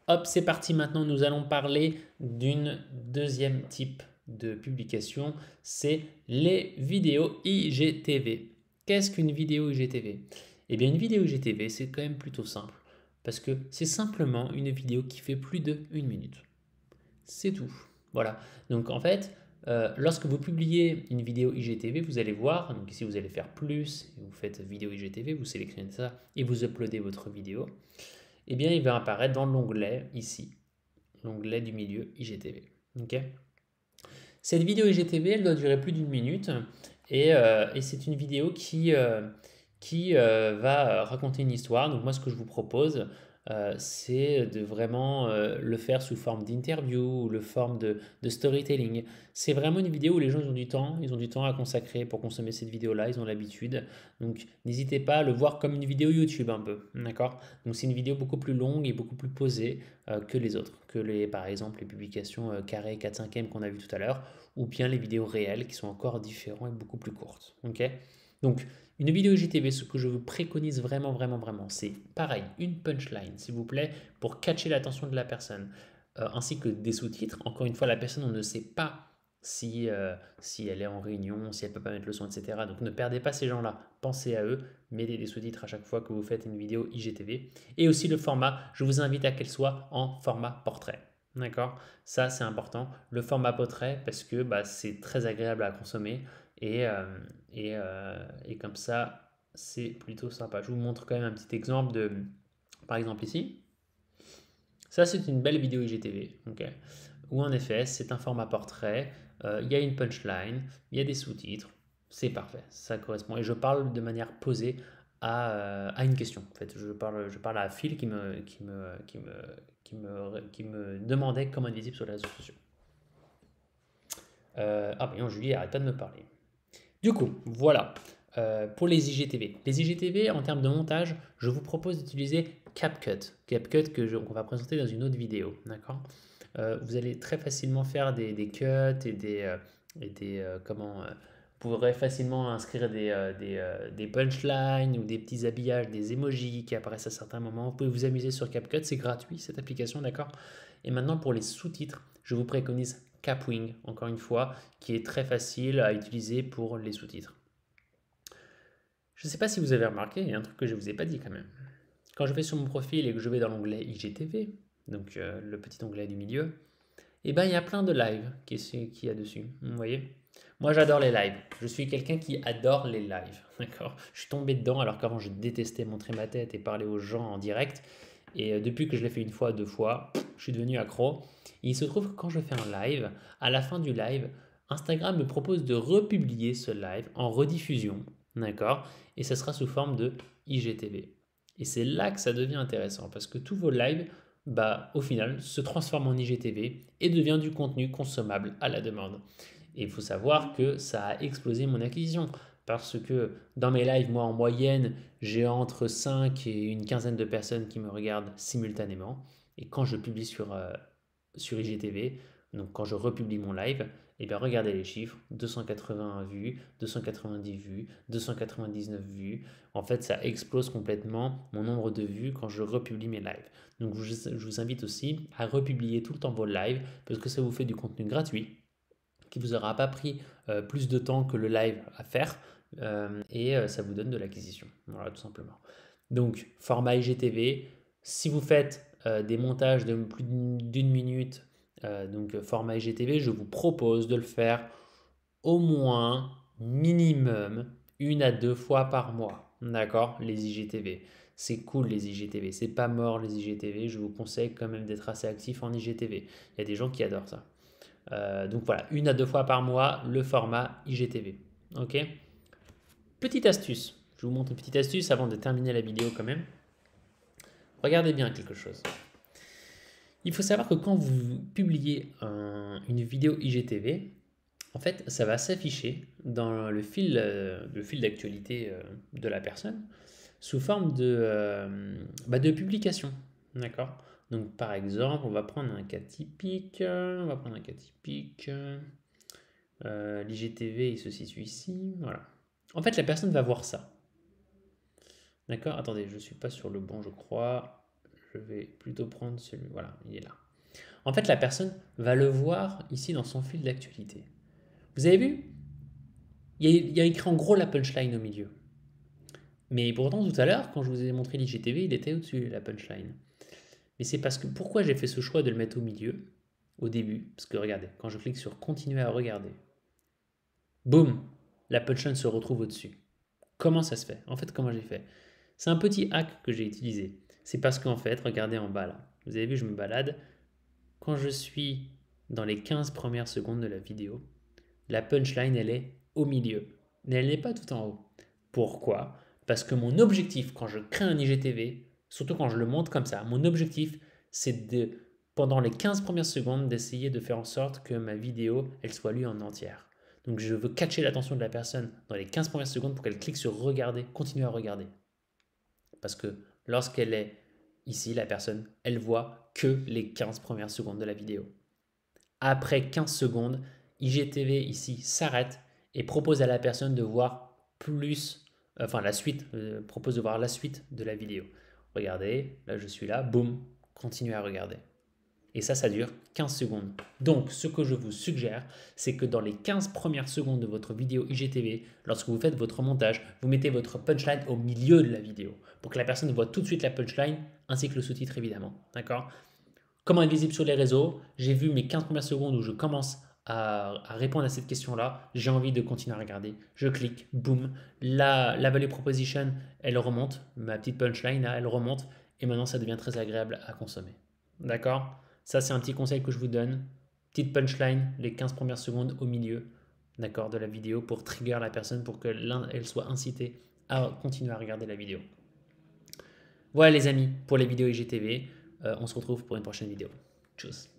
Hop, c'est parti maintenant, nous allons parler d'une deuxième type de publication, c'est les vidéos IGTV. Qu'est-ce qu'une vidéo IGTV? Eh bien une vidéo IGTV c'est quand même plutôt simple, parce que c'est simplement une vidéo qui fait plus de 1 minute. C'est tout. Voilà. Donc en fait, lorsque vous publiez une vidéo IGTV, vous allez voir, donc ici vous allez faire plus, et vous faites vidéo IGTV, vous sélectionnez ça et vous uploadez votre vidéo. Eh bien, il va apparaître dans l'onglet ici, l'onglet du milieu IGTV. Ok. Cette vidéo IGTV, elle doit durer plus d'1 minute et c'est une vidéo qui va raconter une histoire. Donc moi, ce que je vous propose, c'est de vraiment le faire sous forme d'interview ou le forme de storytelling. C'est vraiment une vidéo où les gens ils ont du temps à consacrer pour consommer cette vidéo-là, ils ont l'habitude. Donc n'hésitez pas à le voir comme une vidéo YouTube un peu, d'accord? Donc c'est une vidéo beaucoup plus longue et beaucoup plus posée que les autres, par exemple les publications carré 4/5e qu'on a vu tout à l'heure, ou bien les vidéos réelles qui sont encore différentes et beaucoup plus courtes. Ok. Donc une vidéo IGTV, ce que je vous préconise vraiment, vraiment, vraiment, c'est pareil, une punchline, s'il vous plaît, pour catcher l'attention de la personne, ainsi que des sous-titres. Encore une fois, la personne, on ne sait pas si elle est en réunion, si elle ne peut pas mettre le son, etc. Donc ne perdez pas ces gens-là, pensez à eux, mettez des sous-titres à chaque fois que vous faites une vidéo IGTV. Et aussi le format, je vous invite à qu'elle soit en format portrait. D'accord? Ça, c'est important. Le format portrait, parce que bah, c'est très agréable à consommer et, euh, et comme ça, c'est plutôt sympa. Je vous montre quand même un petit exemple par exemple ici. Ça, c'est une belle vidéo IGTV, ok, où en effet, c'est un format portrait, il y a une punchline, il y a des sous-titres, c'est parfait, ça correspond. Et je parle de manière posée à une question. En fait, je parle à Phil qui me demandait comment être visible sur les réseaux sociaux. Ah, mais non, Julie, arrête pas de me parler. Du coup, voilà pour les IGTV. Les IGTV, en termes de montage, je vous propose d'utiliser CapCut. CapCut qu'on va présenter dans une autre vidéo. D'accord. Vous allez très facilement faire des cuts vous pourrez facilement inscrire des punchlines ou des petits habillages, des emojis qui apparaissent à certains moments. Vous pouvez vous amuser sur CapCut, c'est gratuit cette application, d'accord? Et maintenant pour les sous-titres, je vous préconise Capwing, encore une fois, qui est très facile à utiliser pour les sous-titres. Je ne sais pas si vous avez remarqué, il y a un truc que je ne vous ai pas dit quand même. Quand je vais sur mon profil et que je vais dans l'onglet IGTV, donc le petit onglet du milieu, et ben il y a plein de lives qui y a dessus. Vous voyez? Moi j'adore les lives. Je suis quelqu'un qui adore les lives. D'accord? Je suis tombé dedans alors qu'avant je détestais montrer ma tête et parler aux gens en direct. Et depuis que je l'ai fait une fois, deux fois, je suis devenu accro. Et il se trouve que quand je fais un live, à la fin du live, Instagram me propose de republier ce live en rediffusion. D'accord? Et ça sera sous forme de IGTV. Et c'est là que ça devient intéressant parce que tous vos lives bah, au final, se transforme en IGTV et devient du contenu consommable à la demande. Et il faut savoir que ça a explosé mon acquisition parce que dans mes lives, moi en moyenne, j'ai entre 5 et une quinzaine de personnes qui me regardent simultanément. Et quand je publie sur IGTV, donc quand je republie mon live, et bien regardez les chiffres, 281 vues, 290 vues, 299 vues. En fait, ça explose complètement mon nombre de vues quand je republie mes lives. Donc je vous invite aussi à republier tout le temps vos lives parce que ça vous fait du contenu gratuit qui vous aura pas pris plus de temps que le live à faire ça vous donne de l'acquisition. Voilà, tout simplement. Donc, format IGTV, si vous faites des montages de plus d'1 minute, donc format IGTV, je vous propose de le faire au moins, minimum, 1 à 2 fois par mois. D'accord? Les IGTV. C'est cool les IGTV. C'est pas mort les IGTV. Je vous conseille quand même d'être assez actif en IGTV. Il y a des gens qui adorent ça. Donc voilà, 1 à 2 fois par mois, le format IGTV. Ok? Petite astuce. Je vous montre une petite astuce avant de terminer la vidéo quand même. Regardez bien quelque chose. Il faut savoir que quand vous publiez une vidéo IGTV, en fait, ça va s'afficher dans le fil d'actualité de la personne sous forme de publication. D'accord? Donc, par exemple, on va prendre un cas typique. L'IGTV, il se situe ici. Voilà. En fait, la personne va voir ça. D'accord? Attendez, je ne suis pas sur le bon, je crois. Je vais plutôt prendre celui, voilà, il est là. En fait, la personne va le voir ici dans son fil d'actualité. Vous avez vu? Il y a écrit en gros la punchline au milieu. Mais pourtant, tout à l'heure, quand je vous ai montré l'IGTV, il était au-dessus, la punchline. Mais c'est parce que pourquoi j'ai fait ce choix de le mettre au milieu, au début? Parce que regardez, quand je clique sur continuer à regarder, boum, la punchline se retrouve au-dessus. Comment ça se fait? En fait, comment j'ai fait? C'est un petit hack que j'ai utilisé. C'est parce qu'en fait, regardez en bas là. Vous avez vu, je me balade. Quand je suis dans les 15 premières secondes de la vidéo, la punchline, elle est au milieu. Mais elle n'est pas tout en haut. Pourquoi? Parce que mon objectif, quand je crée un IGTV, surtout quand je le montre comme ça, mon objectif, c'est de, pendant les 15 premières secondes, d'essayer de faire en sorte que ma vidéo, elle soit lue en entière. Donc je veux catcher l'attention de la personne dans les 15 premières secondes pour qu'elle clique sur regarder, continuer à regarder. Parce que lorsqu'elle est ici, la personne, elle voit que les 15 premières secondes de la vidéo. Après 15 secondes, IGTV ici s'arrête et propose à la personne de voir plus, enfin la suite, propose de voir la suite de la vidéo. Regardez, là je suis là, boum, continuez à regarder. Et ça dure 15 secondes. Donc, ce que je vous suggère, c'est que dans les 15 premières secondes de votre vidéo IGTV, lorsque vous faites votre montage, vous mettez votre punchline au milieu de la vidéo pour que la personne voit tout de suite la punchline ainsi que le sous-titre évidemment. D'accord? Comment être visible sur les réseaux? J'ai vu mes 15 premières secondes où je commence à répondre à cette question-là. J'ai envie de continuer à regarder. Je clique, boum. La value proposition, elle remonte. Ma petite punchline, là, elle remonte. Et maintenant, ça devient très agréable à consommer. D'accord? Ça, c'est un petit conseil que je vous donne. Petite punchline, les 15 premières secondes au milieu, d'accord, de la vidéo pour trigger la personne pour qu'elle soit incitée à continuer à regarder la vidéo. Voilà les amis pour les vidéos IGTV. On se retrouve pour une prochaine vidéo. Tchuss.